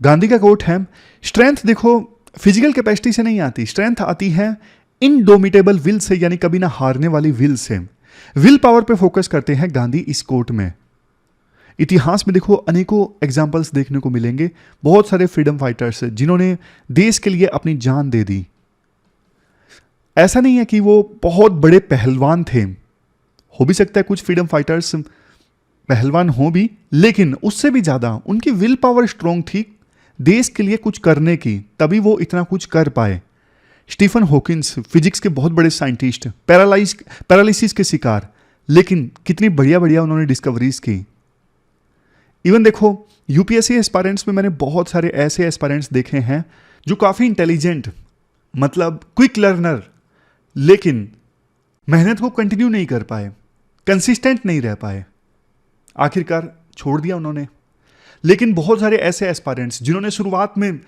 गांधी का कोट है, स्ट्रेंथ देखो फिजिकल कैपेसिटी से नहीं आती, स्ट्रेंथ आती है इनडोमिटेबल विल से, यानी कभी ना हारने वाली विल से। विल पावर पे फोकस करते हैं गांधी इस कोट में। इतिहास में देखो अनेकों एग्जाम्पल्स देखने को मिलेंगे, बहुत सारे फ्रीडम फाइटर्स जिन्होंने देश के लिए अपनी जान दे दी। ऐसा नहीं है कि वो बहुत बड़े पहलवान थे, हो भी सकता है कुछ फ्रीडम फाइटर्स पहलवान हो भी, लेकिन उससे भी ज्यादा उनकी विल पावर स्ट्रांग थी देश के लिए कुछ करने की, तभी वो इतना कुछ कर पाए। स्टीफन हॉकिंस फिजिक्स के बहुत बड़े साइंटिस्ट, पैरालिसिस के शिकार, लेकिन कितनी बढ़िया बढ़िया उन्होंने डिस्कवरीज की। इवन देखो यूपीएससी एस्पायरेंट्स में मैंने बहुत सारे ऐसे एस्पायरेंट्स देखे हैं जो काफ़ी इंटेलिजेंट, मतलब क्विक लर्नर, लेकिन मेहनत को कंटिन्यू नहीं कर पाए, कंसिस्टेंट नहीं रह पाए, आखिरकार छोड़ दिया उन्होंने। लेकिन बहुत सारे ऐसे एस्पायरेंट्स जिन्होंने शुरुआत में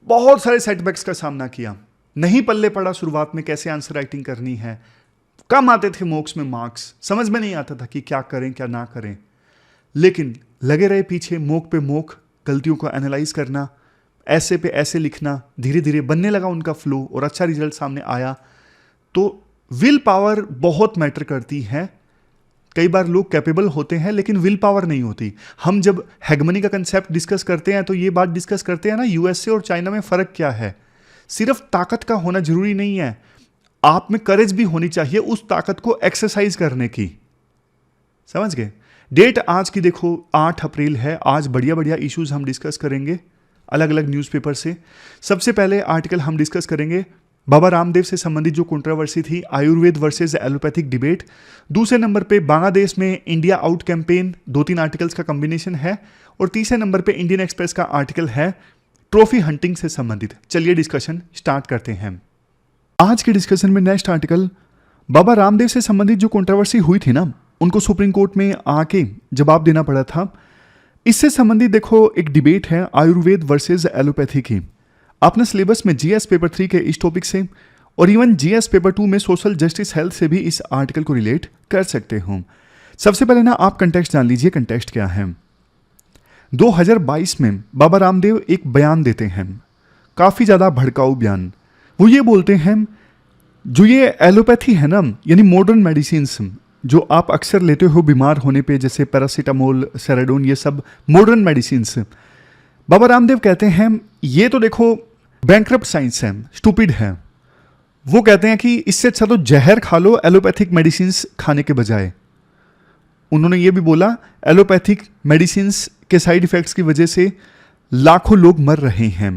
बहुत सारे सेटबैक्स का सामना किया, नहीं पल्ले पड़ा शुरुआत में कैसे आंसर राइटिंग करनी है, कम आते थे मॉक्स में मार्क्स, समझ में नहीं आता था कि क्या करें क्या ना करें, लेकिन लगे रहे पीछे, मॉक पे मॉक, गलतियों को एनालाइज करना, ऐसे पे ऐसे लिखना, धीरे धीरे बनने लगा उनका फ्लो और अच्छा रिजल्ट सामने आया। तो विल पावर बहुत मैटर करती है। कई बार लोग कैपेबल होते हैं लेकिन विल पावर नहीं होती। हम जब हेगमनी का कंसेप्ट डिस्कस करते हैं तो ये बात डिस्कस करते हैं ना, यूएसए और चाइना में फर्क क्या है। सिर्फ ताकत का होना जरूरी नहीं है, आप में करेज भी होनी चाहिए उस ताकत को एक्सरसाइज करने की। समझ गए? डेट आज की देखो 8 अप्रैल है। आज बढ़िया बढ़िया इश्यूज हम डिस्कस करेंगे अलग अलग न्यूज़पेपर से। सबसे पहले आर्टिकल हम डिस्कस करेंगे बाबा रामदेव से संबंधित जो कंट्रोवर्सी थी, आयुर्वेद वर्सेस एलोपैथिक डिबेट। दूसरे नंबर पे बांग्लादेश में इंडिया आउट कैंपेन, 2-3 आर्टिकल्स का कॉम्बिनेशन है। और तीसरे नंबर पे इंडियन एक्सप्रेस का आर्टिकल है ट्रॉफी हंटिंग से संबंधित। चलिए डिस्कशन स्टार्ट करते हैं। आज के डिस्कशन में नेक्स्ट आर्टिकल, बाबा रामदेव से संबंधित जो कंट्रोवर्सी हुई थी ना, उनको सुप्रीम कोर्ट में आके जवाब देना पड़ा था। इससे संबंधित देखो एक डिबेट है आयुर्वेद वर्सेस एलोपैथी की। आपने सिलेबस में जीएस पेपर 3 के इस टॉपिक से और इवन जीएस पेपर 2 में सोशल जस्टिस हेल्थ से भी इस आर्टिकल को रिलेट कर सकते हो। सबसे पहले ना आप कंटेक्स्ट जान लीजिए, कंटेक्स्ट क्या है। 2022 में बाबा रामदेव एक बयान देते हैं, काफ़ी ज़्यादा भड़काऊ बयान। वो ये बोलते हैं जो ये एलोपैथी है ना, यानी मॉडर्न मेडिसिन्स जो आप अक्सर लेते हो बीमार होने पे, जैसे पैरासीटामोल, सेराडोन, ये सब मॉडर्न मेडिसिन्स, बाबा रामदेव कहते हैं ये तो देखो बैंकरप्ट साइंस है, स्टूपिड है। वो कहते हैं कि इससे अच्छा तो जहर खा लो एलोपैथिक मेडिसिन्स खाने के बजाय। उन्होंने ये भी बोला एलोपैथिक मेडिसिन्स के साइड इफेक्ट्स की वजह से लाखों लोग मर रहे हैं।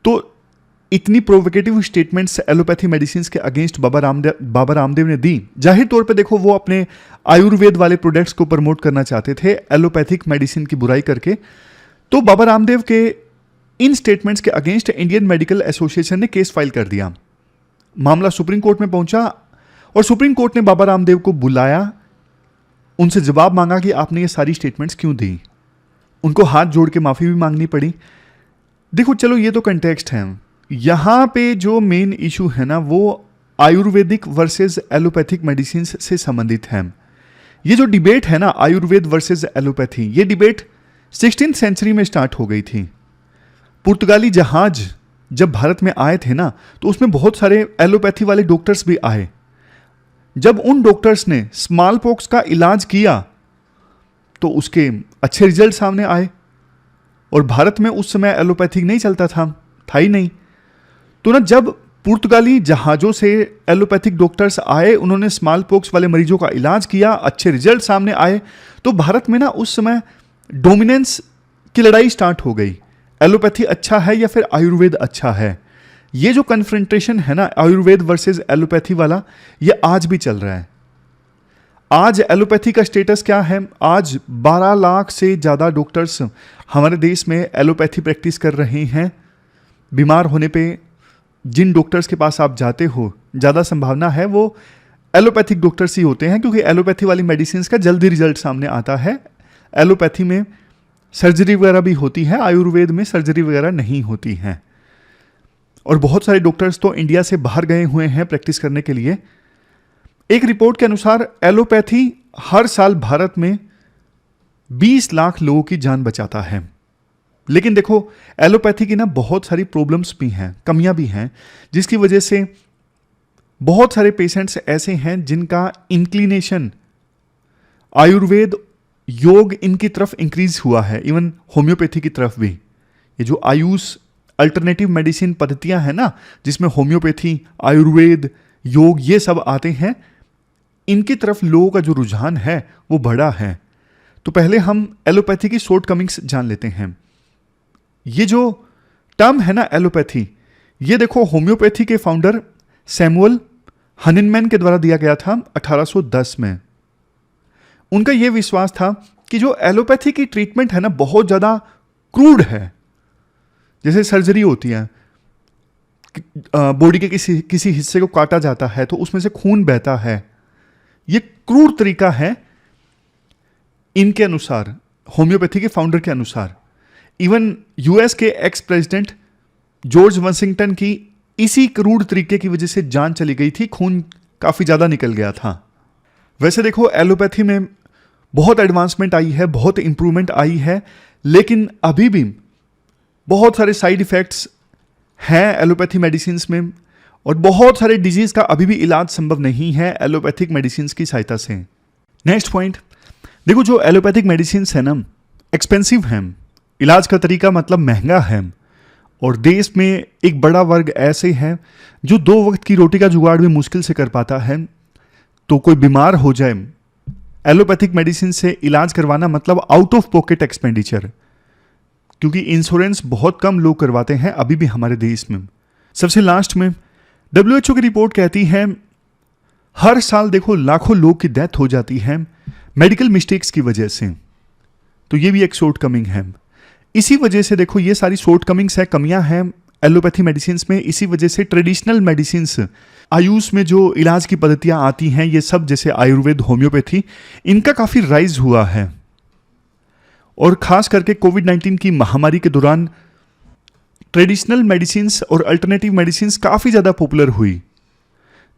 तो इतनी प्रोवोकेटिव स्टेटमेंट्स एलोपैथी मेडिसिन्स के अगेंस्ट बाबा रामदेव ने दी। जाहिर तौर पे देखो वो अपने आयुर्वेद वाले प्रोडक्ट्स को प्रमोट करना चाहते थे एलोपैथिक मेडिसिन की बुराई करके। तो बाबा रामदेव के इन स्टेटमेंट्स के अगेंस्ट इंडियन मेडिकल एसोसिएशन ने केस फाइल कर दिया। मामला सुप्रीम कोर्ट में पहुंचा और सुप्रीम कोर्ट ने बाबा रामदेव को बुलाया, उनसे जवाब मांगा कि आपने ये सारी स्टेटमेंट्स क्यों दी। उनको हाथ जोड़ के माफ़ी भी मांगनी पड़ी। देखो चलो ये तो कंटेक्स्ट है, यहाँ पे जो मेन इशू है ना वो आयुर्वेदिक वर्सेस एलोपैथिक मेडिसिन से संबंधित है। ये जो डिबेट है ना आयुर्वेद वर्सेस एलोपैथी, ये डिबेट 16th सेंचुरी में स्टार्ट हो गई थी। पुर्तगाली जहाज जब भारत में आए थे ना, तो उसमें बहुत सारे एलोपैथी वाले डॉक्टर्स भी आए। जब उन डॉक्टर्स ने स्मॉल पॉक्स का इलाज किया तो उसके अच्छे रिजल्ट सामने आए। और भारत में उस समय एलोपैथिक नहीं चलता था ही नहीं। तो ना जब पुर्तगाली जहाज़ों से एलोपैथिक डॉक्टर्स आए, उन्होंने स्मॉल पॉक्स वाले मरीजों का इलाज किया, अच्छे रिजल्ट सामने आए, तो भारत में ना उस समय डोमिनेंस की लड़ाई स्टार्ट हो गई। एलोपैथी अच्छा है या फिर आयुर्वेद अच्छा है। ये जो कन्फ्रंटेशन है ना आयुर्वेद वर्सेस एलोपैथी वाला, ये आज भी चल रहा है। आज एलोपैथी का स्टेटस क्या है? आज 12 लाख से ज़्यादा डॉक्टर्स हमारे देश में एलोपैथी प्रैक्टिस कर रहे हैं। बीमार होने पे जिन डॉक्टर्स के पास आप जाते हो, ज़्यादा संभावना है वो एलोपैथिक डॉक्टर्स ही होते हैं, क्योंकि एलोपैथी वाली मेडिसिन का जल्दी रिजल्ट सामने आता है। एलोपैथी में सर्जरी वगैरह भी होती है, आयुर्वेद में सर्जरी वगैरह नहीं होती है। और बहुत सारे डॉक्टर्स तो इंडिया से बाहर गए हुए हैं प्रैक्टिस करने के लिए। एक रिपोर्ट के अनुसार एलोपैथी हर साल भारत में 20 लाख लोगों की जान बचाता है। लेकिन देखो एलोपैथी की ना बहुत सारी प्रॉब्लम्स भी हैं, कमियां भी हैं, जिसकी वजह से बहुत सारे पेशेंट्स ऐसे हैं जिनका इंक्लिनेशन आयुर्वेद योग इनकी तरफ इंक्रीज हुआ है, इवन होम्योपैथी की तरफ भी। ये जो आयुष अल्टरनेटिव मेडिसिन पद्धतियां हैं ना, जिसमें होम्योपैथी, आयुर्वेद, योग ये सब आते हैं, इनकी तरफ लोगों का जो रुझान है वो बढ़ा है। तो पहले हम एलोपैथी की शॉर्टकमिंग्स जान लेते हैं। ये जो टर्म है ना एलोपैथी, ये देखो होम्योपैथी के फाउंडर सैमुअल हनिनमैन के द्वारा दिया गया था 1810 में। उनका यह विश्वास था कि जो एलोपैथी की ट्रीटमेंट है ना बहुत ज्यादा क्रूड है। जैसे सर्जरी होती है, बॉडी के किसी हिस्से को काटा जाता है तो उसमें से खून बहता है, ये क्रूड तरीका है इनके अनुसार, होम्योपैथी के फाउंडर के अनुसार। इवन यूएस के एक्स प्रेसिडेंट जॉर्ज वाशिंगटन की इसी क्रूड तरीके की वजह से जान चली गई थी, खून काफी ज्यादा निकल गया था। वैसे देखो एलोपैथी में बहुत एडवांसमेंट आई है, बहुत इंप्रूवमेंट आई है, लेकिन अभी भी बहुत सारे साइड इफेक्ट्स हैं एलोपैथी मेडिसिन में, और बहुत सारे डिजीज का अभी भी इलाज संभव नहीं है एलोपैथिक मेडिसिन की सहायता से। नेक्स्ट पॉइंट देखो, जो एलोपैथिक मेडिसिन है ना एक्सपेंसिव हैं, इलाज का तरीका मतलब महंगा है, और देश में एक बड़ा वर्ग ऐसे हैं जो 2 वक्त की रोटी का जुगाड़ भी मुश्किल से कर पाता है। तो कोई बीमार हो जाए, एलोपैथिक मेडिसिन से इलाज करवाना मतलब आउट ऑफ पॉकेट एक्सपेंडिचर, क्योंकि इंश्योरेंस बहुत कम लोग करवाते हैं अभी भी हमारे देश में। सबसे लास्ट में WHO की रिपोर्ट कहती है हर साल देखो लाखों लोग की डेथ हो जाती है मेडिकल मिस्टेक्स की वजह से। तो ये भी एक शॉर्टकमिंग है। इसी वजह से देखो ये सारी शॉर्टकमिंग्स है, कमियां हैं एलोपैथी मेडिसिन में। इसी वजह से ट्रेडिशनल मेडिसिन, आयुष में जो इलाज की पद्धतियां आती हैं, ये सब जैसे आयुर्वेद, होम्योपैथी, इनका काफी राइज हुआ है। और खास करके कोविड-19 की महामारी के दौरान ट्रेडिशनल मेडिसिन और अल्टरनेटिव मेडिसिन काफी ज्यादा पॉपुलर हुई।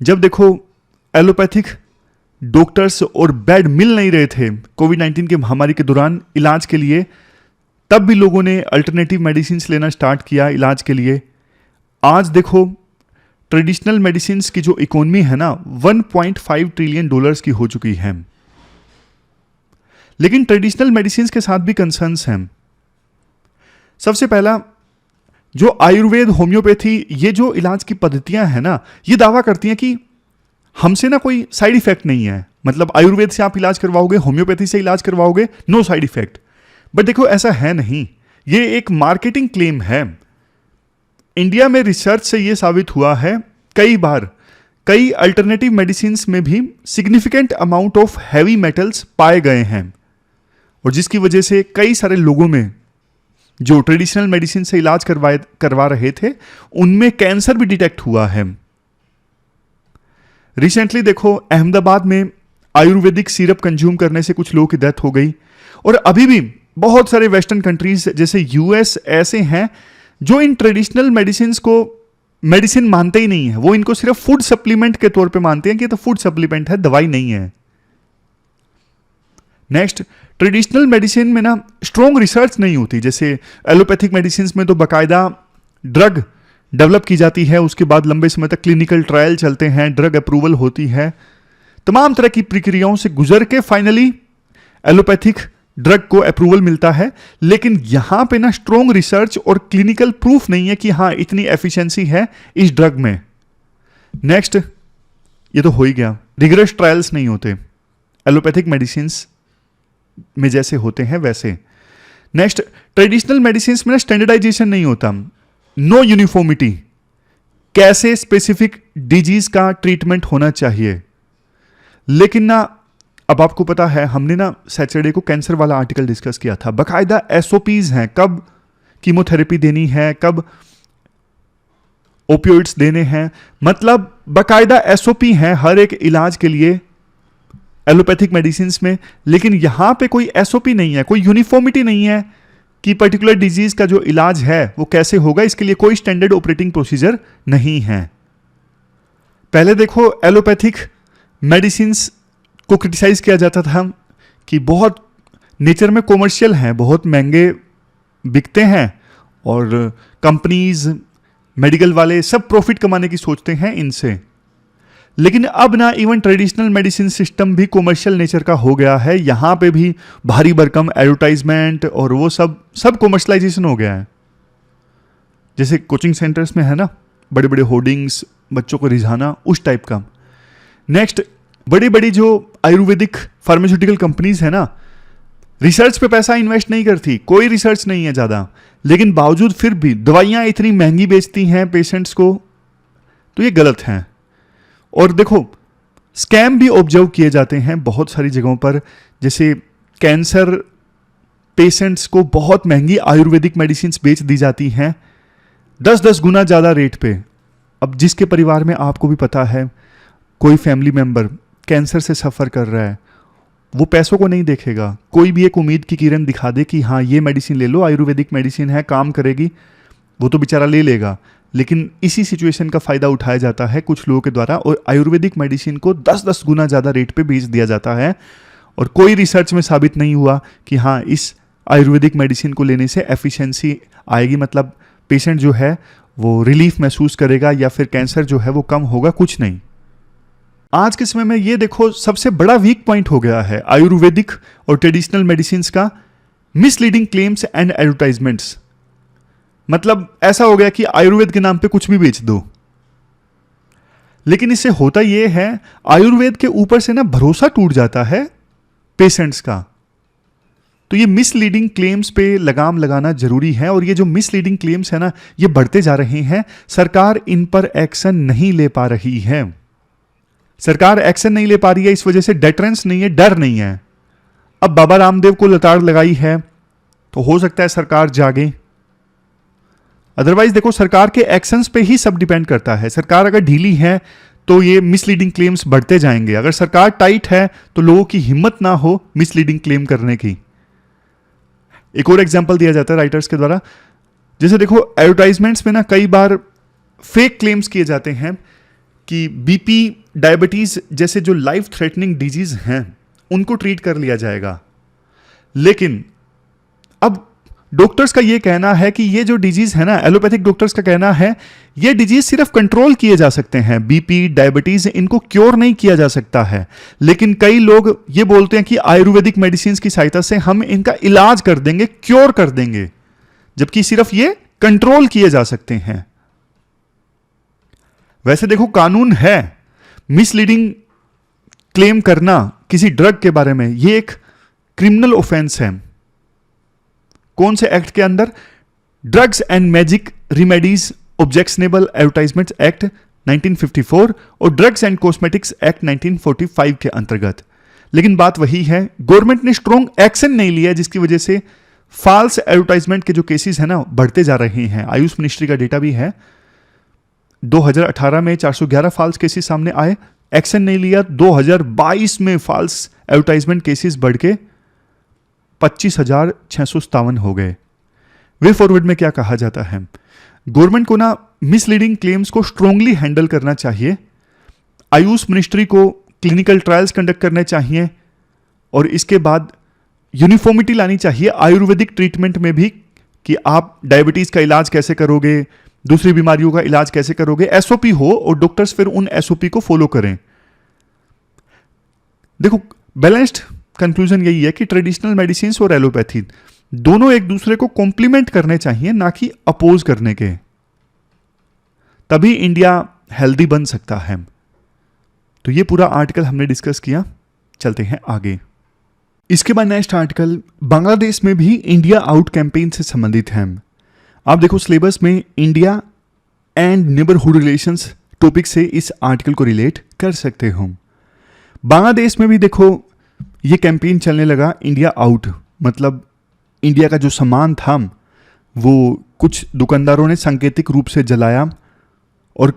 जब देखो एलोपैथिक डॉक्टर्स और बेड मिल नहीं रहे थे कोविड-19 के महामारी के दौरान इलाज के लिए, तब भी लोगों ने अल्टरनेटिव मेडिसिन लेना स्टार्ट किया इलाज के लिए। आज देखो ट्रेडिशनल मेडिसिन की जो इकोनॉमी है ना 1.5 ट्रिलियन डॉलर्स की हो चुकी है। लेकिन ट्रेडिशनल मेडिसिन के साथ भी कंसर्न्स हैं। सबसे पहला, जो आयुर्वेद, होम्योपैथी, ये जो इलाज की पद्धतियां हैं ना, ये दावा करती हैं कि हमसे ना कोई साइड इफेक्ट नहीं है। मतलब आयुर्वेद से आप इलाज करवाओगे, होम्योपैथी से इलाज करवाओगे, नो साइड इफेक्ट। बट देखो ऐसा है नहीं, ये एक मार्केटिंग क्लेम है। इंडिया में रिसर्च से ये साबित हुआ है कई बार, कई अल्टरनेटिव मेडिसिन में भी significant amount of heavy metals पाए गए हैं, और जिसकी वजह से कई सारे लोगों में जो ट्रेडिशनल मेडिसिन से इलाज करवा रहे थे, उनमें कैंसर भी डिटेक्ट हुआ है। रिसेंटली देखो अहमदाबाद में आयुर्वेदिक सिरप कंज्यूम करने से कुछ लोगों की डेथ हो गई। और अभी भी बहुत सारे वेस्टर्न कंट्रीज जैसे यूएस ऐसे हैं जो इन ट्रेडिशनल मेडिसिन को मेडिसिन मानते ही नहीं है, वो इनको सिर्फ फूड सप्लीमेंट के तौर पे मानते हैं कि ये तो फूड सप्लीमेंट है, दवाई नहीं है। नेक्स्ट, ट्रेडिशनल मेडिसिन में ना स्ट्रॉन्ग रिसर्च नहीं होती। जैसे एलोपैथिक मेडिसिन में तो बाकायदा ड्रग डेवलप की जाती है, उसके बाद लंबे समय तक क्लिनिकल ट्रायल चलते हैं, ड्रग अप्रूवल होती है, तमाम तरह की प्रक्रियाओं से गुजर के फाइनली एलोपैथिक ड्रग को अप्रूवल मिलता है। लेकिन यहां पे ना स्ट्रॉन्ग रिसर्च और क्लिनिकल प्रूफ नहीं है कि हाँ इतनी एफिशिएंसी है इस ड्रग में। नेक्स्ट, ये तो हो ही गया, रिगरस ट्रायल्स नहीं होते एलोपैथिक मेडिसिन में जैसे होते हैं वैसे। नेक्स्ट, ट्रेडिशनल मेडिसिन में ना स्टैंडर्डाइजेशन नहीं होता, नो यूनिफॉर्मिटी, कैसे स्पेसिफिक डिजीज का ट्रीटमेंट होना चाहिए। लेकिन ना अब आपको पता है, हमने ना सैटरडे को कैंसर वाला आर्टिकल डिस्कस किया था, बाकायदा एसओपीज हैं, कब कीमोथेरेपी देनी है, कब ओपियोइड्स देने हैं, मतलब बाकायदा एसओपी है हर एक इलाज के लिए एलोपैथिक मेडिसिन में। लेकिन यहां पे कोई एसओपी नहीं है, कोई यूनिफॉर्मिटी नहीं है कि पर्टिकुलर डिजीज का जो इलाज है वो कैसे होगा, इसके लिए कोई स्टैंडर्ड ऑपरेटिंग प्रोसीजर नहीं है। पहले देखो एलोपैथिक मेडिसिन को क्रिटिसाइज किया जाता था कि बहुत नेचर में कॉमर्शियल हैं, बहुत महंगे बिकते हैं और कंपनीज, मेडिकल वाले सब प्रॉफिट कमाने की सोचते हैं इनसे। लेकिन अब ना इवन ट्रेडिशनल मेडिसिन सिस्टम भी कॉमर्शियल नेचर का हो गया है। यहाँ पे भी भारी भरकम एडवर्टाइजमेंट और वो सब कॉमर्शलाइजेशन हो गया है। जैसे कोचिंग सेंटर्स में है ना, बड़े बड़े होर्डिंग्स, बच्चों को रिझाना, उस टाइप का। नेक्स्ट, बड़ी बड़ी जो आयुर्वेदिक फार्मास्यूटिकल कंपनीज है ना, रिसर्च पे पैसा इन्वेस्ट नहीं करती, कोई रिसर्च नहीं है ज़्यादा, लेकिन बावजूद फिर भी दवाइयाँ इतनी महंगी बेचती हैं पेशेंट्स को, तो ये गलत है। और देखो, स्कैम भी ऑब्जर्व किए जाते हैं बहुत सारी जगहों पर। जैसे कैंसर पेशेंट्स को बहुत महंगी आयुर्वेदिक मेडिसिन बेच दी जाती हैं 10-10 गुना ज़्यादा रेट पे। अब जिसके परिवार में, आपको भी पता है, कोई फैमिली मेंबर कैंसर से सफ़र कर रहा है, वो पैसों को नहीं देखेगा। कोई भी एक उम्मीद की किरण दिखा दे कि हाँ ये मेडिसिन ले लो, आयुर्वेदिक मेडिसिन है, काम करेगी, वो तो बेचारा ले लेगा। लेकिन इसी सिचुएशन का फ़ायदा उठाया जाता है कुछ लोगों के द्वारा और आयुर्वेदिक मेडिसिन को 10-10 गुना ज़्यादा रेट पे बेच दिया जाता है। और कोई रिसर्च में साबित नहीं हुआ कि हाँ इस आयुर्वेदिक मेडिसिन को लेने से एफिशिएंसी आएगी, मतलब पेशेंट जो है वो रिलीफ महसूस करेगा या फिर कैंसर जो है वो कम होगा, कुछ नहीं। आज के समय में ये देखो, सबसे बड़ा वीक पॉइंट हो गया है आयुर्वेदिक और ट्रेडिशनल मेडिसिन का मिसलीडिंग क्लेम्स एंड एडवर्टाइजमेंट्स। मतलब ऐसा हो गया कि आयुर्वेद के नाम पे कुछ भी बेच दो। लेकिन इससे होता यह है, आयुर्वेद के ऊपर से ना भरोसा टूट जाता है पेशेंट्स का। तो ये मिसलीडिंग क्लेम्स पे लगाम लगाना जरूरी है। और ये जो मिसलीडिंग क्लेम्स है ना, ये बढ़ते जा रहे हैं। सरकार इन पर एक्शन नहीं ले पा रही है। सरकार एक्शन नहीं ले पा रही है, इस वजह से डेटरेंस नहीं है, डर नहीं है। अब बाबा रामदेव को लताड़ लगाई है तो हो सकता है सरकार जागे। अदरवाइज देखो, सरकार के एक्शंस पे ही सब डिपेंड करता है। सरकार अगर ढीली है तो ये मिसलीडिंग क्लेम्स बढ़ते जाएंगे। अगर सरकार टाइट है तो लोगों की हिम्मत ना हो मिसलीडिंग क्लेम करने की। एक और एग्जांपल दिया जाता है राइटर्स के द्वारा। जैसे देखो, एडवर्टाइजमेंट्स में ना कई बार फेक क्लेम्स किए जाते हैं कि बीपी, डायबिटीज जैसे जो लाइफ थ्रेटनिंग डिजीज हैं उनको ट्रीट कर लिया जाएगा। लेकिन अब डॉक्टर्स का ये कहना है कि ये जो डिजीज है ना, एलोपैथिक डॉक्टर्स का कहना है ये डिजीज सिर्फ कंट्रोल किए जा सकते हैं, बीपी, डायबिटीज, इनको क्योर नहीं किया जा सकता है। लेकिन कई लोग ये बोलते हैं कि आयुर्वेदिक मेडिसिन की सहायता से हम इनका इलाज कर देंगे, क्योर कर देंगे, जबकि सिर्फ ये कंट्रोल किए जा सकते हैं। वैसे देखो, कानून है, मिसलीडिंग क्लेम करना किसी ड्रग के बारे में ये एक क्रिमिनल ऑफेंस है। कौन से एक्ट के अंदर? Drugs and magic remedies objectionable advertisements act 1954 और ड्रग्स एंड कॉस्मेटिक्स एक्ट 1945 के अंतर्गत। लेकिन बात वही है, गवर्नमेंट ने स्ट्रॉन्ग एक्शन नहीं लिया, जिसकी वजह से फॉल्स एडवर्टाइजमेंट के जो केसेस हैं ना बढ़ते जा रहे हैं। आयुष मिनिस्ट्री का डेटा भी है, 2018 में 411 फॉल्स केसेस सामने आए, एक्शन नहीं लिया। 2022 में फॉल्स एडवर्टाइजमेंट केसेस बढ़ के 25,657 हो गए। वे फॉरवर्ड में क्या कहा जाता है, गवर्नमेंट को ना मिसलीडिंग क्लेम्स को स्ट्रांगली हैंडल करना चाहिए। आयुष मिनिस्ट्री को क्लिनिकल ट्रायल्स कंडक्ट करने चाहिए और इसके बाद यूनिफॉर्मिटी लानी चाहिए आयुर्वेदिक ट्रीटमेंट में भी, कि आप डायबिटीज का इलाज कैसे करोगे, दूसरी बीमारियों का इलाज कैसे करोगे, एसओपी हो और डॉक्टर्स फिर उन एसओपी को फॉलो करें। देखो, बैलेंस्ड कंक्लूजन यही है कि ट्रेडिशनल मेडिसिन और एलोपैथी दोनों एक दूसरे को कॉम्प्लीमेंट करने चाहिए, ना कि अपोज करने के। तभी इंडिया हेल्दी बन सकता है। तो ये पूरा आर्टिकल हमने डिस्कस किया, चलते हैं आगे। इसके बाद नेक्स्ट आर्टिकल बांग्लादेश में भी इंडिया आउट कैंपेन से संबंधित है। आप देखो, सिलेबस में India and neighbourhood relations topic से इस आर्टिकल को रिलेट कर सकते हो। बांग्लादेश में भी देखो ये कैंपेन चलने लगा, इंडिया आउट, मतलब इंडिया का जो सामान था वो कुछ दुकानदारों ने सांकेतिक रूप से जलाया और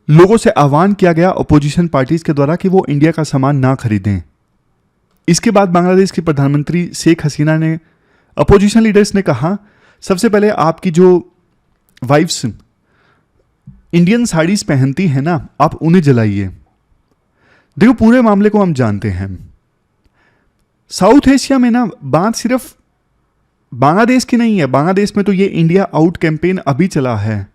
लोगों से आह्वान किया गया अपोजिशन पार्टीज के द्वारा कि वो इंडिया का सामान ना खरीदें। इसके बाद बांग्लादेश की प्रधानमंत्री शेख हसीना ने, अपोजिशन लीडर्स ने कहा, सबसे पहले आपकी जो वाइफ्स इंडियन साड़ीज पहनती हैं ना, आप उन्हें जलाइए। देखो, पूरे मामले को हम जानते हैं। साउथ एशिया में ना बात सिर्फ बांग्लादेश की नहीं है, बांग्लादेश में तो ये इंडिया आउट कैंपेन अभी चला है।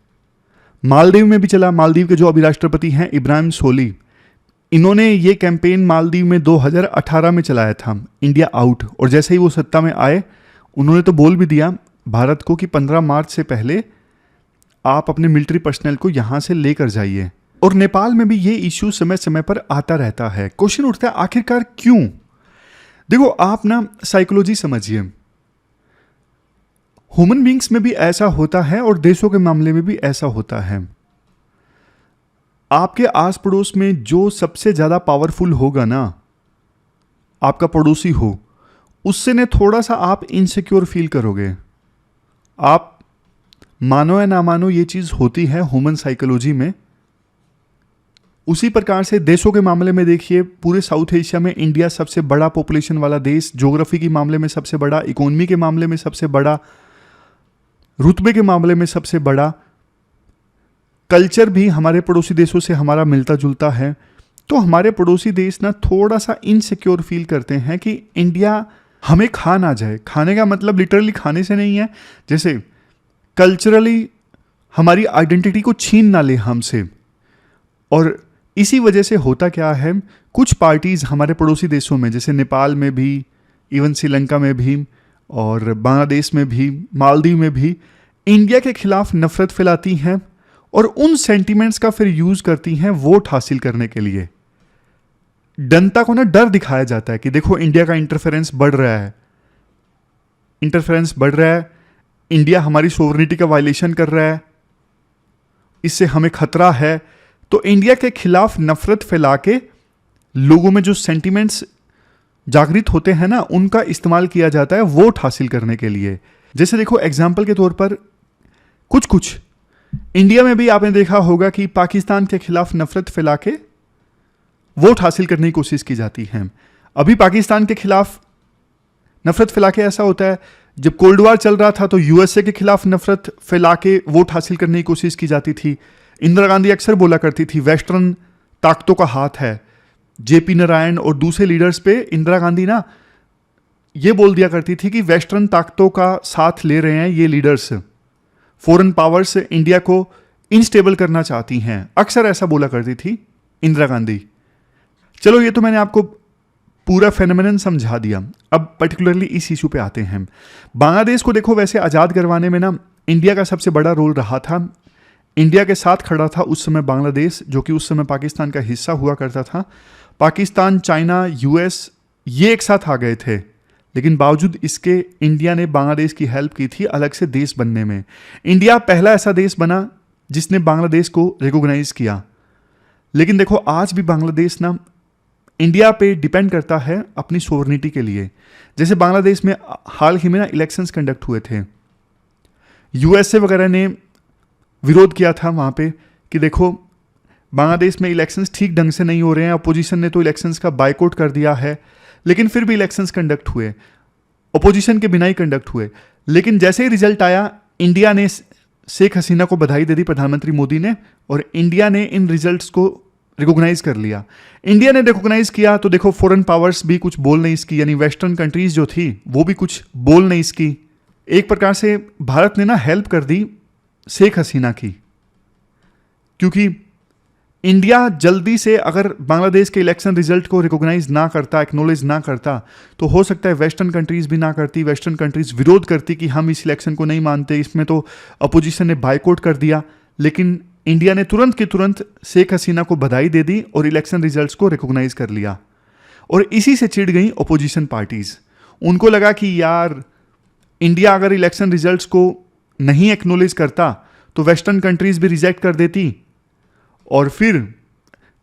मालदीव में भी चला। मालदीव के जो अभी राष्ट्रपति हैं इब्राहिम सोली, इन्होंने ये कैंपेन मालदीव में 2018 में चलाया था, इंडिया आउट। और जैसे ही वो सत्ता में आए, उन्होंने तो बोल भी दिया भारत को कि 15 मार्च से पहले आप अपने मिलिट्री पर्सनल को यहाँ से लेकर जाइए। और नेपाल में भी ये इश्यू समय समय पर आता रहता है। क्वेश्चन उठता है आखिरकार क्यों? देखो, आप ना साइकोलॉजी समझिए। ह्यूमन बींग्स में भी ऐसा होता है और देशों के मामले में भी ऐसा होता है। आपके आस पड़ोस में जो सबसे ज्यादा पावरफुल होगा ना, आपका पड़ोसी हो, उससे ने थोड़ा सा आप इनसिक्योर फील करोगे। आप मानो या ना मानो, ये चीज होती है ह्यूमन साइकोलॉजी में। उसी प्रकार से देशों के मामले में देखिए, पूरे साउथ एशिया में इंडिया सबसे बड़ा पॉपुलेशन वाला देश, ज्योग्राफी के मामले में सबसे बड़ा, इकोनॉमी के मामले में सबसे बड़ा, रुतबे के मामले में सबसे बड़ा, कल्चर भी हमारे पड़ोसी देशों से हमारा मिलता जुलता है। तो हमारे पड़ोसी देश ना थोड़ा सा इनसिक्योर फील करते हैं कि इंडिया हमें खा ना जाए। खाने का मतलब लिटरली खाने से नहीं है, जैसे कल्चरली हमारी आइडेंटिटी को छीन ना ले हमसे। और इसी वजह से होता क्या है, कुछ पार्टीज हमारे पड़ोसी देशों में, जैसे नेपाल में भी, इवन श्रीलंका में भी, और बांग्लादेश में भी, मालदीव में भी, इंडिया के खिलाफ नफरत फैलाती हैं और उन सेंटिमेंट्स का फिर यूज करती हैं वोट हासिल करने के लिए। जनता को ना डर दिखाया जाता है कि देखो इंडिया का इंटरफेरेंस बढ़ रहा है, इंडिया हमारी सोवरेनिटी का वायलेशन कर रहा है, इससे हमें खतरा है। तो इंडिया के खिलाफ नफरत फैला के लोगों में जो सेंटिमेंट्स जागृत होते हैं ना, उनका इस्तेमाल किया जाता है वोट हासिल करने के लिए। जैसे देखो एग्जाम्पल के तौर पर, कुछ इंडिया में भी आपने देखा होगा कि पाकिस्तान के खिलाफ नफरत फैला के वोट हासिल करने की कोशिश की जाती है। अभी पाकिस्तान के खिलाफ नफरत फैला के ऐसा होता है, जब कोल्ड वॉर चल रहा था तो यूएसए के खिलाफ नफरत फैला के वोट हासिल करने की कोशिश की जाती थी। इंदिरा गांधी अक्सर बोला करती थी वेस्टर्न ताकतों का हाथ है। जेपी नारायण और दूसरे लीडर्स पे इंदिरा गांधी ना ये बोल दिया करती थी कि वेस्टर्न ताकतों का साथ ले रहे हैं ये लीडर्स, फॉरेन पावर्स इंडिया को इनस्टेबल करना चाहती हैं, अक्सर ऐसा बोला करती थी इंदिरा गांधी। चलो, ये तो मैंने आपको पूरा फेनोमेनन समझा दिया। अब पर्टिकुलरली इस इशू पे आते हैं। बांग्लादेश को देखो, वैसे आज़ाद करवाने में ना इंडिया का सबसे बड़ा रोल रहा था। इंडिया के साथ खड़ा था उस समय बांग्लादेश, जो कि उस समय पाकिस्तान का हिस्सा हुआ करता था। पाकिस्तान, चाइना, यूएस ये एक साथ आ गए थे, लेकिन बावजूद इसके इंडिया ने बांग्लादेश की हेल्प की थी अलग से देश बनने में। इंडिया पहला ऐसा देश बना जिसने बांग्लादेश को रिकॉग्नाइज किया। लेकिन देखो, आज भी बांग्लादेश ना इंडिया पे डिपेंड करता है अपनी सोवरेनिटी के लिए। जैसे बांग्लादेश में हाल ही में ना इलेक्शंस कंडक्ट हुए थे, यूएसए वगैरह ने विरोध किया था वहाँ पे कि देखो बांग्लादेश में इलेक्शंस ठीक ढंग से नहीं हो रहे हैं, अपोजिशन ने तो इलेक्शंस का बायकॉट कर दिया है, लेकिन फिर भी इलेक्शंस कंडक्ट हुए, अपोजिशन के बिना ही कंडक्ट हुए। लेकिन जैसे ही रिजल्ट आया, इंडिया ने शेख हसीना को बधाई दे दी, प्रधानमंत्री मोदी ने, और इंडिया ने इन रिजल्ट्स को रिकॉग्नाइज कर लिया। इंडिया ने रिकॉग्नाइज किया तो देखो फॉरेन पावर्स भी कुछ बोल नहीं इसकी, यानी वेस्टर्न कंट्रीज जो थी वो भी कुछ बोल नहीं इसकी। एक प्रकार से भारत ने ना हेल्प कर दी शेख हसीना की, क्योंकि इंडिया जल्दी से अगर बांग्लादेश के इलेक्शन रिजल्ट को रिकॉग्नाइज ना करता, एक्नॉलेज ना करता, तो हो सकता है वेस्टर्न कंट्रीज भी ना करती, वेस्टर्न कंट्रीज विरोध करती कि हम इस इलेक्शन को नहीं मानते, इसमें तो अपोजिशन ने बायकॉट कर दिया। लेकिन इंडिया ने तुरंत के तुरंत शेख हसीना को बधाई दे दी और इलेक्शन रिजल्ट्स को रिकॉग्नाइज कर लिया। और इसी से चिढ़ गई अपोजिशन पार्टीज। उनको लगा कि यार इंडिया अगर इलेक्शन रिजल्ट्स को नहीं एक्नॉलेज करता तो वेस्टर्न कंट्रीज भी रिजेक्ट कर देती, और फिर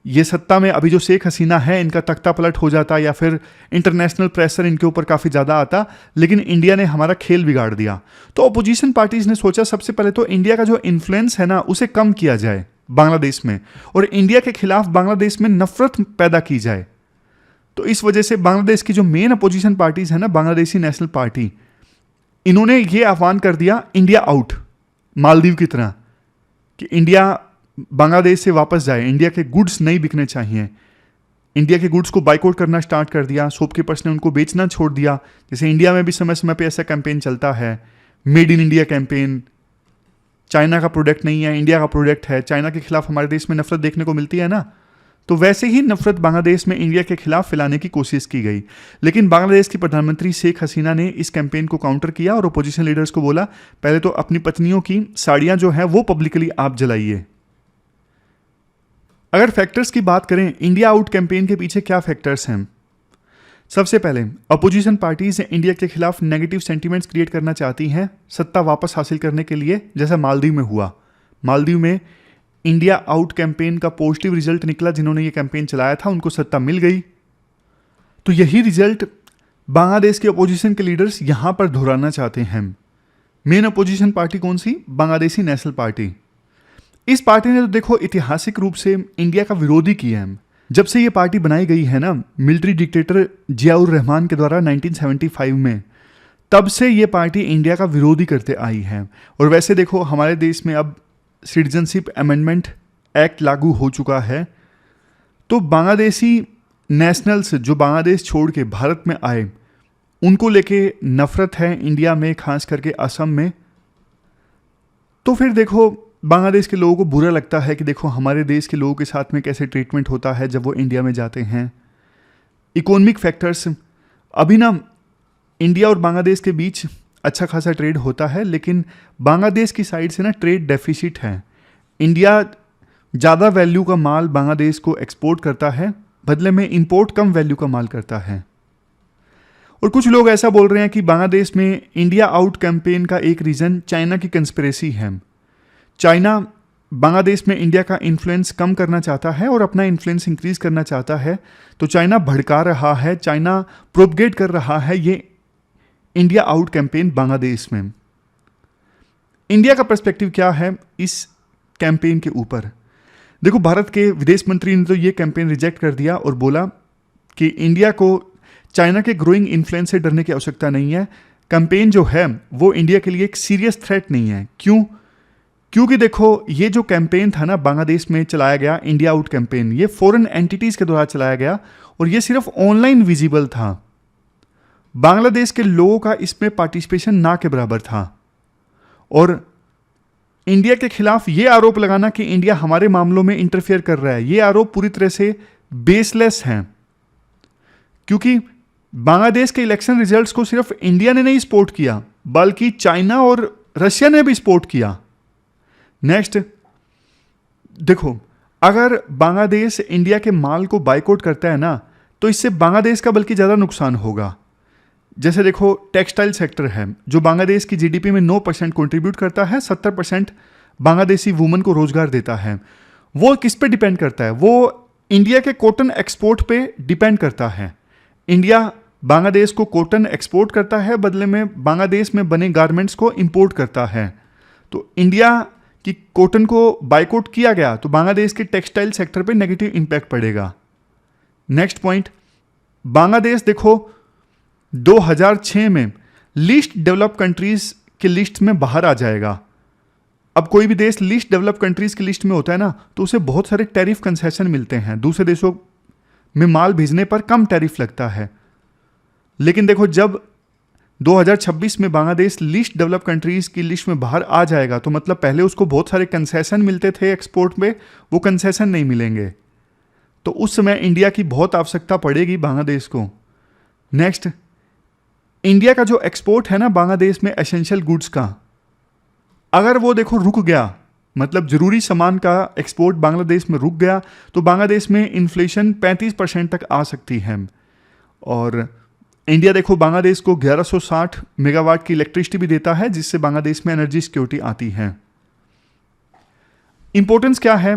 ये सत्ता में अभी जो शेख हसीना है इनका तख्ता पलट हो जाता, या फिर इंटरनेशनल प्रेशर इनके ऊपर काफ़ी ज़्यादा आता। लेकिन इंडिया ने हमारा खेल बिगाड़ दिया। तो अपोजिशन पार्टीज ने सोचा सबसे पहले तो इंडिया का जो इन्फ्लुएंस है ना उसे कम किया जाए बांग्लादेश में, और इंडिया के खिलाफ बांग्लादेश में नफरत पैदा की जाए। तो इस वजह से बांग्लादेश की जो मेन अपोजिशन पार्टीज है ना, बांग्लादेशी नेशनल पार्टी, इन्होंने ये आह्वान कर दिया इंडिया आउट, मालदीव की तरह, कि इंडिया बांग्लादेश से वापस जाए, इंडिया के गुड्स नहीं बिकने चाहिए। इंडिया के गुड्स को बाइकआउट करना स्टार्ट कर दिया, शॉपकीपर्स ने उनको बेचना छोड़ दिया। जैसे इंडिया में भी समय समय पे ऐसा कैंपेन चलता है, made in India campaign, China का प्रोडक्ट नहीं है, इंडिया का प्रोडक्ट है। चाइना के खिलाफ हमारे देश में नफरत देखने को मिलती है ना, तो वैसे ही नफरत बांग्लादेश में इंडिया के खिलाफ फैलाने की कोशिश की गई। लेकिन बांग्लादेश की प्रधानमंत्री शेख हसीना ने इस कैंपेन को काउंटर किया और अपोजिशन लीडर्स को बोला, पहले तो अपनी पत्नियों की साड़ियां जो है वो पब्लिकली आप जलाइए। अगर फैक्टर्स की बात करें, इंडिया आउट कैंपेन के पीछे क्या फैक्टर्स हैं? सबसे पहले अपोजिशन पार्टीज इंडिया के खिलाफ नेगेटिव सेंटिमेंट्स क्रिएट करना चाहती हैं सत्ता वापस हासिल करने के लिए, जैसा मालदीव में हुआ। मालदीव में इंडिया आउट कैंपेन का पॉजिटिव रिजल्ट निकला, जिन्होंने ये कैंपेन चलाया था उनको सत्ता मिल गई। तो यही रिजल्ट बांग्लादेश के अपोजिशन के लीडर्स यहां पर दोहराना चाहते हैं। मेन अपोजिशन पार्टी कौन सी? Bangladeshi National Party. इस पार्टी ने तो देखो ऐतिहासिक रूप से इंडिया का विरोधी किया है। जब से ये पार्टी बनाई गई है ना, मिलिट्री डिक्टेटर जियाउर रहमान के द्वारा 1975 में, तब से ये पार्टी इंडिया का विरोधी करते आई है। और वैसे देखो हमारे देश में अब सिटीजनशिप अमेंडमेंट एक्ट लागू हो चुका है, तो बांग्लादेशी नेशनल्स जो बांग्लादेश छोड़ के भारत में आए, उनको लेके नफरत है इंडिया में, खास करके असम में। तो फिर देखो बांग्लादेश के लोगों को बुरा लगता है कि देखो हमारे देश के लोगों के साथ में कैसे ट्रीटमेंट होता है जब वो इंडिया में जाते हैं। इकोनॉमिक फैक्टर्स, अभी ना इंडिया और बांग्लादेश के बीच अच्छा खासा ट्रेड होता है, लेकिन बांग्लादेश की साइड से ना ट्रेड डेफिसिट है। इंडिया ज़्यादा वैल्यू का माल बांग्लादेश को एक्सपोर्ट करता है, बदले में इंपोर्ट कम वैल्यू का माल करता है। और कुछ लोग ऐसा बोल रहे हैं कि बांग्लादेश में इंडिया आउट कैंपेन का एक रीज़न चाइना की कंस्पिरेसी है। चाइना बांग्लादेश में इंडिया का इन्फ्लुएंस कम करना चाहता है और अपना इन्फ्लुएंस इंक्रीज करना चाहता है, तो चाइना भड़का रहा है, चाइना प्रोपगेट कर रहा है ये इंडिया आउट कैंपेन बांग्लादेश में। इंडिया का पर्सपेक्टिव क्या है इस कैंपेन के ऊपर? देखो भारत के विदेश मंत्री ने तो ये कैंपेन रिजेक्ट कर दिया और बोला कि इंडिया को चाइना के ग्रोइंग इन्फ्लुएंस से डरने की आवश्यकता नहीं है। कैंपेन जो है वो इंडिया के लिए एक सीरियस थ्रेट नहीं है। क्यों? क्योंकि देखो ये जो कैंपेन था ना बांग्लादेश में चलाया गया, इंडिया आउट कैंपेन, ये फॉरेन एंटिटीज के द्वारा चलाया गया और ये सिर्फ ऑनलाइन विजिबल था। बांग्लादेश के लोगों का इसमें पार्टिसिपेशन ना के बराबर था। और इंडिया के खिलाफ ये आरोप लगाना कि इंडिया हमारे मामलों में इंटरफेयर कर रहा है, ये आरोप पूरी तरह से बेसलेस हैं। क्योंकि बांग्लादेश के इलेक्शन रिजल्ट्स को सिर्फ इंडिया ने नहीं सपोर्ट किया, बल्कि चाइना और रशिया ने भी सपोर्ट किया। नेक्स्ट देखो, अगर बांग्लादेश इंडिया के माल को बाइकआउट करता है ना, तो इससे बांग्लादेश का बल्कि ज़्यादा नुकसान होगा। जैसे देखो टेक्सटाइल सेक्टर है जो बांग्लादेश की जीडीपी में 9% कंट्रीब्यूट करता है, 70% बांग्लादेशी वुमन को रोजगार देता है। वो किस पे डिपेंड करता है? वो इंडिया के कॉटन एक्सपोर्ट पे डिपेंड करता है। इंडिया बांग्लादेश को कॉटन एक्सपोर्ट करता है, बदले में बांग्लादेश में बने गारमेंट्स को इंपोर्ट करता है। तो इंडिया की कॉटन को बाइकआउट किया गया तो बांग्लादेश के टेक्सटाइल सेक्टर पे नेगेटिव इंपैक्ट पड़ेगा। नेक्स्ट पॉइंट, बांग्लादेश देखो 2006 में लीस्ट डेवलप कंट्रीज के लिस्ट में बाहर आ जाएगा। अब कोई भी देश लीस्ट डेवलप कंट्रीज की लिस्ट में होता है ना, तो उसे बहुत सारे टैरिफ कंसेशन मिलते हैं, दूसरे देशों में माल भेजने पर कम टैरिफ लगता है। लेकिन देखो जब 2026 में बांग्लादेश लीस्ट डेवलप कंट्रीज की लिस्ट में बाहर आ जाएगा, तो मतलब पहले उसको बहुत सारे कंसेशन मिलते थे एक्सपोर्ट में, वो कंसेशन नहीं मिलेंगे। तो उस समय इंडिया की बहुत आवश्यकता पड़ेगी बांग्लादेश को। नेक्स्ट, इंडिया का जो एक्सपोर्ट है ना बांग्लादेश में एसेंशियल गुड्स का, अगर वो देखो रुक गया, मतलब जरूरी सामान का एक्सपोर्ट बांग्लादेश में रुक गया, तो बांग्लादेश में इन्फ्लेशन 35% तक आ सकती है। और इंडिया देखो बांग्लादेश को 1160 मेगावाट की इलेक्ट्रिसिटी भी देता है, जिससे बांग्लादेश में एनर्जी सिक्योरिटी आती है। इंपॉर्टेंस क्या है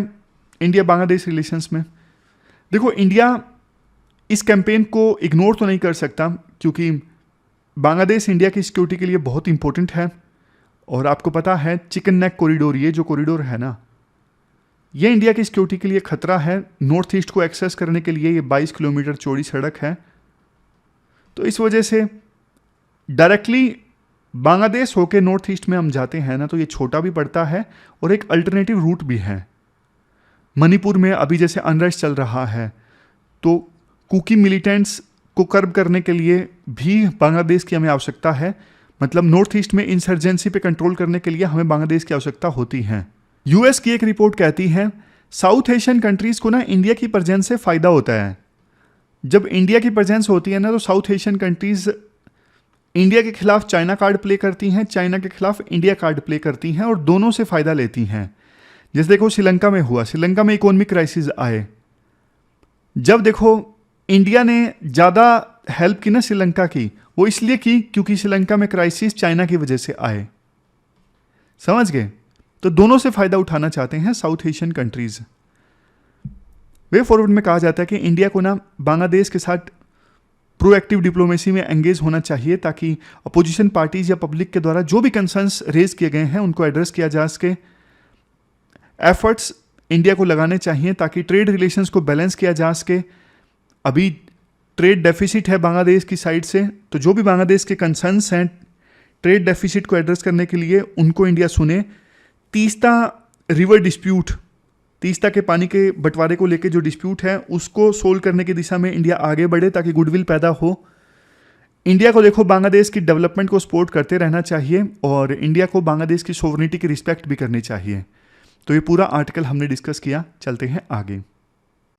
इंडिया बांग्लादेश रिलेशंस में? देखो इंडिया इस कैंपेन को इग्नोर तो नहीं कर सकता, क्योंकि बांग्लादेश इंडिया की सिक्योरिटी के लिए बहुत इंपॉर्टेंट है। और आपको पता है चिकन नेक कॉरिडोर, ये जो कॉरिडोर है ना, ये इंडिया की सिक्योरिटी के लिए खतरा है। नॉर्थ ईस्ट को एक्सेस करने के लिए ये 22 किलोमीटर चौड़ी सड़क है, तो इस वजह से डायरेक्टली बांग्लादेश होके नॉर्थ ईस्ट में हम जाते हैं ना, तो ये छोटा भी पड़ता है और एक अल्टरनेटिव रूट भी है। मणिपुर में अभी जैसे अनरेस्ट चल रहा है, तो कुकी मिलिटेंट्स को कर्ब करने के लिए भी बांग्लादेश की हमें आवश्यकता है। मतलब नॉर्थ ईस्ट में इंसर्जेंसी पे कंट्रोल करने के लिए हमें बांग्लादेश की आवश्यकता होती है। यूएस की एक रिपोर्ट कहती है साउथ एशियन कंट्रीज को ना इंडिया की प्रेजेंस से फायदा होता है। जब इंडिया की प्रेजेंस होती है ना तो साउथ एशियन कंट्रीज इंडिया के खिलाफ चाइना कार्ड प्ले करती हैं, चाइना के खिलाफ इंडिया कार्ड प्ले करती हैं और दोनों से फायदा लेती हैं। जैसे देखो श्रीलंका में हुआ, श्रीलंका में इकोनॉमिक क्राइसिस आए, जब देखो इंडिया ने ज़्यादा हेल्प की ना श्रीलंका की, वो इसलिए की क्योंकि श्रीलंका में क्राइसिस चाइना की वजह से आए। समझ गए? तो दोनों से फायदा उठाना चाहते हैं south Asian countries. Way forward में कहा जाता है कि इंडिया को ना बांग्लादेश के साथ प्रोएक्टिव डिप्लोमेसी में एंगेज होना चाहिए ताकि अपोजिशन पार्टीज या पब्लिक के द्वारा जो भी कंसर्न्स रेज किए गए हैं उनको एड्रेस किया जा सके। एफर्ट्स इंडिया को लगाने चाहिए ताकि ट्रेड रिलेशंस को बैलेंस किया जा सके। अभी ट्रेड डेफिसिट है बांग्लादेश की साइड से, तो जो भी बांग्लादेश के कंसर्न्स हैं ट्रेड डेफिसिट को एड्रेस करने के लिए उनको इंडिया सुने। तीस्ता रिवर डिस्प्यूट, तीस्ता के पानी के बंटवारे को लेकर जो डिस्प्यूट है उसको सोल्व करने की दिशा में इंडिया आगे बढ़े ताकि गुडविल पैदा हो। इंडिया को देखो बांग्लादेश की डेवलपमेंट को सपोर्ट करते रहना चाहिए और इंडिया को बांग्लादेश की सोवरेनिटी की रिस्पेक्ट भी करनी चाहिए। तो ये पूरा आर्टिकल हमने डिस्कस किया, चलते हैं आगे।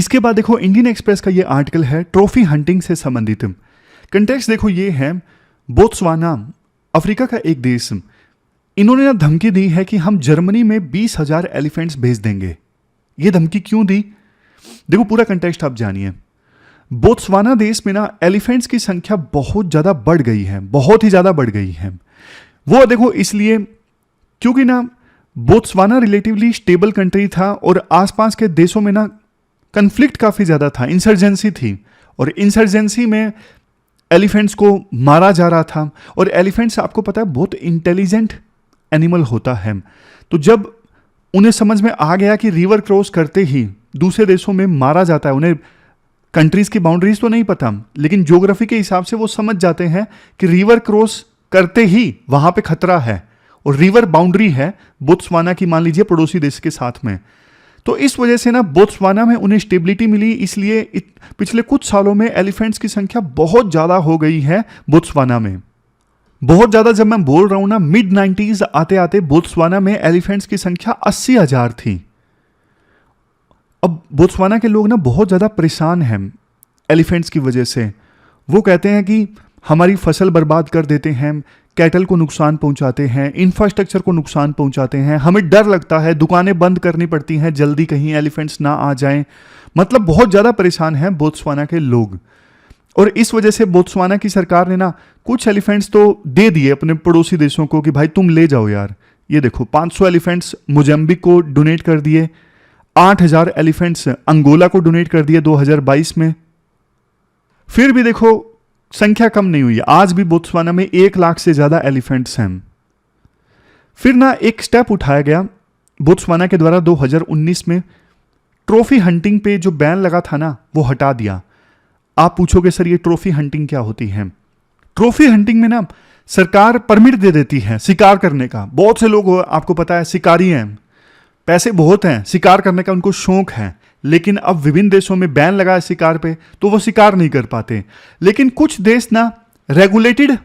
इसके बाद देखो इंडियन एक्सप्रेस का ये आर्टिकल है ट्रॉफी हंटिंग से संबंधित। कंटेक्स्ट देखो ये है, बोत्सवाना अफ्रीका का एक देश, इन्होंने ना धमकी दी है कि हम जर्मनी में 20,000 एलिफेंट्स भेज देंगे। ये धमकी क्यों दी? देखो पूरा कंटेक्स्ट आप जानिए। बोत्सवाना देश में ना एलिफेंट्स की संख्या बहुत ज़्यादा बढ़ गई है, बहुत ही ज़्यादा बढ़ गई है। वो देखो इसलिए क्योंकि ना बोत्सवाना रिलेटिवली स्टेबल कंट्री था और आसपास के देशों में ना कन्फ्लिक्ट काफ़ी ज़्यादा था, इंसर्जेंसी थी और इंसर्जेंसी में एलिफेंट्स को मारा जा रहा था। और एलिफेंट्स आपको पता है बहुत इंटेलिजेंट एनिमल होता है। तो जब उन्हें समझ में आ गया कि रिवर क्रॉस करते ही दूसरे देशों में मारा जाता है, उन्हें कंट्रीज की बाउंड्रीज तो नहीं पता लेकिन ज्योग्राफी के हिसाब से वो समझ जाते हैं कि रिवर क्रॉस करते ही वहां पे खतरा है और रिवर बाउंड्री है बोत्सवाना की, मान लीजिए पड़ोसी देश के साथ में। तो इस वजह से ना बोत्सवाना में उन्हें स्टेबिलिटी मिली, इसलिए पिछले कुछ सालों में एलिफेंट्स की संख्या बहुत ज़्यादा हो गई है बोत्सवाना में। बहुत ज़्यादा जब मैं बोल रहा हूँ ना, मिड 90s आते आते बोत्सवाना में एलिफेंट्स की संख्या 80,000 थी। अब बोत्सवाना के लोग ना बहुत ज़्यादा परेशान हैं एलिफेंट्स की वजह से। वो कहते हैं कि हमारी फसल बर्बाद कर देते हैं, कैटल को नुकसान पहुंचाते हैं, इंफ्रास्ट्रक्चर को नुकसान पहुंचाते हैं, हमें डर लगता है, दुकानें बंद करनी पड़ती हैं जल्दी कहीं एलिफेंट्स ना आ जाएं। मतलब बहुत ज़्यादा परेशान हैं बोत्सवाना के लोग। और इस वजह से बोत्सवाना की सरकार ने ना कुछ एलिफेंट्स तो दे दिए अपने पड़ोसी देशों को कि भाई तुम ले जाओ यार। ये देखो 500 एलिफेंट्स मोजाम्बिक को डोनेट कर दिए, 8,000 एलिफेंट्स अंगोला को डोनेट कर दिए 2022 में। फिर भी देखो संख्या कम नहीं हुई, आज भी बोत्सवाना में 1 लाख से ज़्यादा एलिफेंट्स हैं। फिर ना एक स्टेप उठाया गया बोत्सवाना के द्वारा 2019 में, ट्रॉफी हंटिंग पे जो बैन लगा था ना वो हटा दिया। आप पूछोगे सर ये ट्रॉफी हंटिंग क्या होती है? ट्रॉफी हंटिंग में ना सरकार परमिट दे देती है शिकार करने का। बहुत से लोग आपको पता है शिकारी हैं, पैसे बहुत हैं, शिकार करने का उनको शौक है, लेकिन अब विभिन्न देशों में बैन लगा है शिकार पे तो वो शिकार नहीं कर पाते। लेकिन कुछ देश ना रेगुलेटेड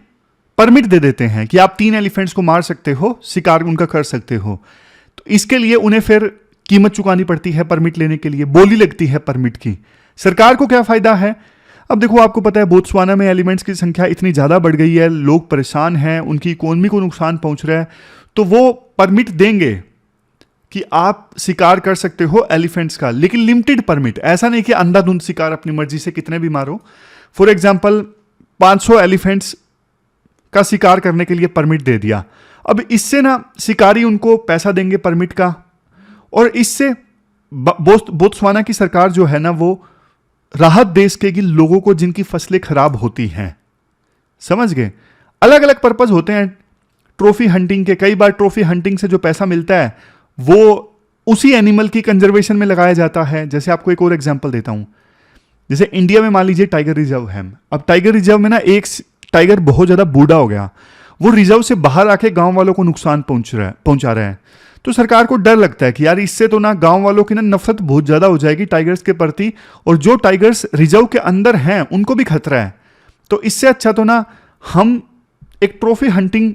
परमिट दे देते हैं कि आप 3 एलिफेंट्स को मार सकते हो, शिकार उनका कर सकते हो। तो इसके लिए उन्हें फिर कीमत चुकानी पड़ती है परमिट लेने के लिए, बोली लगती है परमिट की। सरकार को क्या फायदा है? अब देखो आपको पता है बोत्सवाना में एलिफेंट्स की संख्या इतनी ज़्यादा बढ़ गई है, लोग परेशान हैं, उनकी इकोनॉमी को नुकसान पहुंच रहा है, तो वो परमिट देंगे कि आप शिकार कर सकते हो एलिफेंट्स का, लेकिन लिमिटेड परमिट। ऐसा नहीं कि अंधाधुंध शिकार अपनी मर्जी से कितने भी मारो। फॉर एग्जाम्पल 500 एलिफेंट्स का शिकार करने के लिए परमिट दे दिया। अब इससे ना शिकारी उनको पैसा देंगे परमिट का, और इससे बोत्सवाना की सरकार जो है ना वो राहत दे सकेगी लोगों को जिनकी फसलें खराब होती हैं। समझ गए? अलग अलग पर्पज होते हैं ट्रॉफी हंटिंग के। कई बार ट्रॉफी हंटिंग से जो पैसा मिलता है वो उसी एनिमल की कंजर्वेशन में लगाया जाता है। जैसे आपको एक और एग्जांपल देता हूं, जैसे इंडिया में मान लीजिए टाइगर रिजर्व है। अब टाइगर रिजर्व में ना एक टाइगर बहुत ज्यादा बूढ़ा हो गया, वो रिजर्व से बाहर आके गांव वालों को नुकसान पहुंचा रहा है। तो सरकार को डर लगता है कि यार इससे तो ना गांव वालों की ना नफरत बहुत ज़्यादा हो जाएगी टाइगर्स के प्रति, और जो टाइगर्स रिजर्व के अंदर हैं उनको भी खतरा है। तो इससे अच्छा तो ना हम एक ट्रॉफी हंटिंग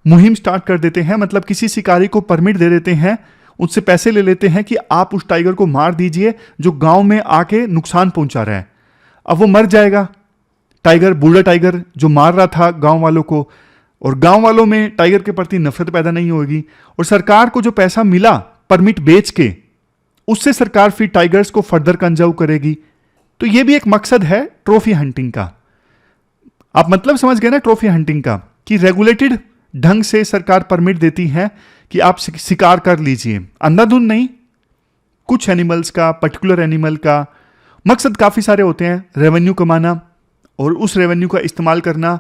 मुहिम स्टार्ट कर देते हैं, मतलब किसी शिकारी को परमिट दे देते हैं, उससे पैसे ले लेते हैं कि आप उस टाइगर को मार दीजिए जो गांव में आके नुकसान पहुंचा रहा है। अब वो मर जाएगा टाइगर, बूढ़ा टाइगर जो मार रहा था गांव वालों को, और गांव वालों में टाइगर के प्रति नफरत पैदा नहीं होगी, और सरकार को जो पैसा मिला परमिट बेच के, उससे सरकार फिर टाइगर्स को फर्दर कंजर्व करेगी। तो ये भी एक मकसद है ट्रॉफी हंटिंग का। आप मतलब समझ गए ना ट्रॉफी हंटिंग का, कि रेगुलेटेड ढंग से सरकार परमिट देती है कि आप शिकार कर लीजिए, अंधाधुंध नहीं, कुछ एनिमल्स का, पर्टिकुलर एनिमल का। मकसद काफी सारे होते हैं, रेवेन्यू कमाना, और उस रेवेन्यू का इस्तेमाल करना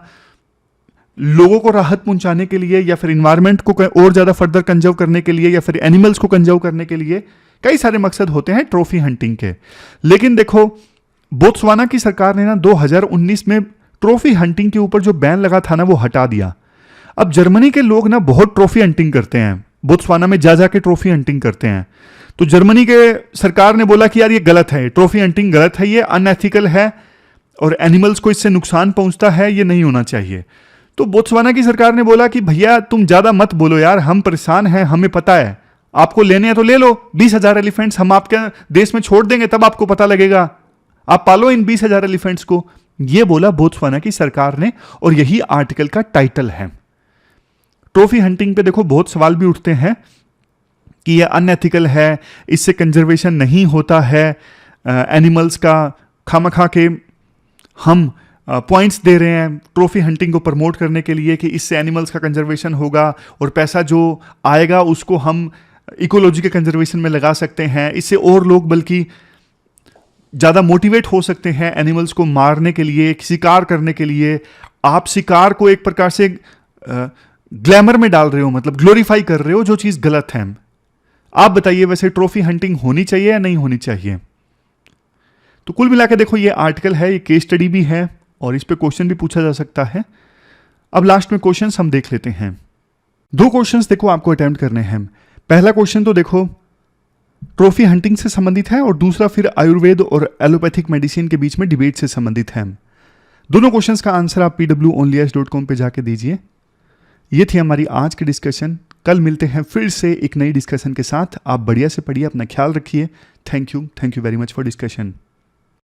लोगों को राहत पहुंचाने के लिए, या फिर इन्वायरमेंट को और ज्यादा फर्दर कंजर्व करने के लिए, या फिर एनिमल्स को कंजर्व करने के लिए। कई सारे मकसद होते हैं ट्रॉफी हंटिंग के। लेकिन देखो, बोत्सवाना की सरकार ने ना 2019 में ट्रॉफी हंटिंग के ऊपर जो बैन लगा था ना, वो हटा दिया। अब जर्मनी के लोग ना बहुत ट्रॉफी हंटिंग करते हैं, बोत्सवाना में जा जाके ट्रॉफी हंटिंग करते हैं। तो जर्मनी के सरकार ने बोला कि यार ये गलत है, ट्रॉफी हंटिंग गलत है, ये अनएथिकल है, और एनिमल्स को इससे नुकसान पहुंचता है, ये नहीं होना चाहिए। तो बोत्सवाना की सरकार ने बोला कि भैया तुम ज्यादा मत बोलो यार, हम परेशान हैं, हमें पता है, आपको लेने हैं तो ले लो, 20,000 एलिफेंट्स हम आपके देश में छोड़ देंगे, तब आपको पता लगेगा, आप पालो इन 20,000 एलिफेंट्स को। ये बोला बोत्सवाना की सरकार ने, और यही आर्टिकल का टाइटल है। ट्रॉफी हंटिंग पे देखो बहुत सवाल भी उठते हैं कि ये अनएथिकल है, इससे कंजर्वेशन नहीं होता है एनिमल्स का, खामखा के हम पॉइंट्स दे रहे हैं ट्रॉफी हंटिंग को प्रमोट करने के लिए कि इससे एनिमल्स का कंजर्वेशन होगा, और पैसा जो आएगा उसको हम इकोलॉजी के कंजर्वेशन में लगा सकते हैं, इससे और लोग बल्कि ज़्यादा मोटिवेट हो सकते हैं एनिमल्स को मारने के लिए, शिकार करने के लिए। आप शिकार को एक प्रकार से ग्लैमर में डाल रहे हो, मतलब ग्लोरीफाई कर रहे हो, जो चीज़ गलत है। आप बताइए वैसे ट्रॉफी हंटिंग होनी चाहिए या नहीं होनी चाहिए? तो कुल मिला के देखो, ये आर्टिकल है, ये केस स्टडी भी है, और इस पे क्वेश्चन भी पूछा जा सकता है। अब लास्ट में क्वेश्चंस हम देख लेते हैं। 2 क्वेश्चंस देखो आपको अटेम्प्ट करने हैं। पहला क्वेश्चन तो देखो ट्रॉफी हंटिंग से संबंधित है, और दूसरा फिर आयुर्वेद और एलोपैथिक मेडिसिन के बीच में डिबेट से संबंधित है। दोनों क्वेश्चंस का आंसर आप pwonlyas.com पे जाके दीजिए। ये थी हमारी आज की डिस्कशन। कल मिलते हैं फिर से एक नई डिस्कशन के साथ। आप बढ़िया से पढ़िए, अपना ख्याल रखिए। Thank you very much for discussion.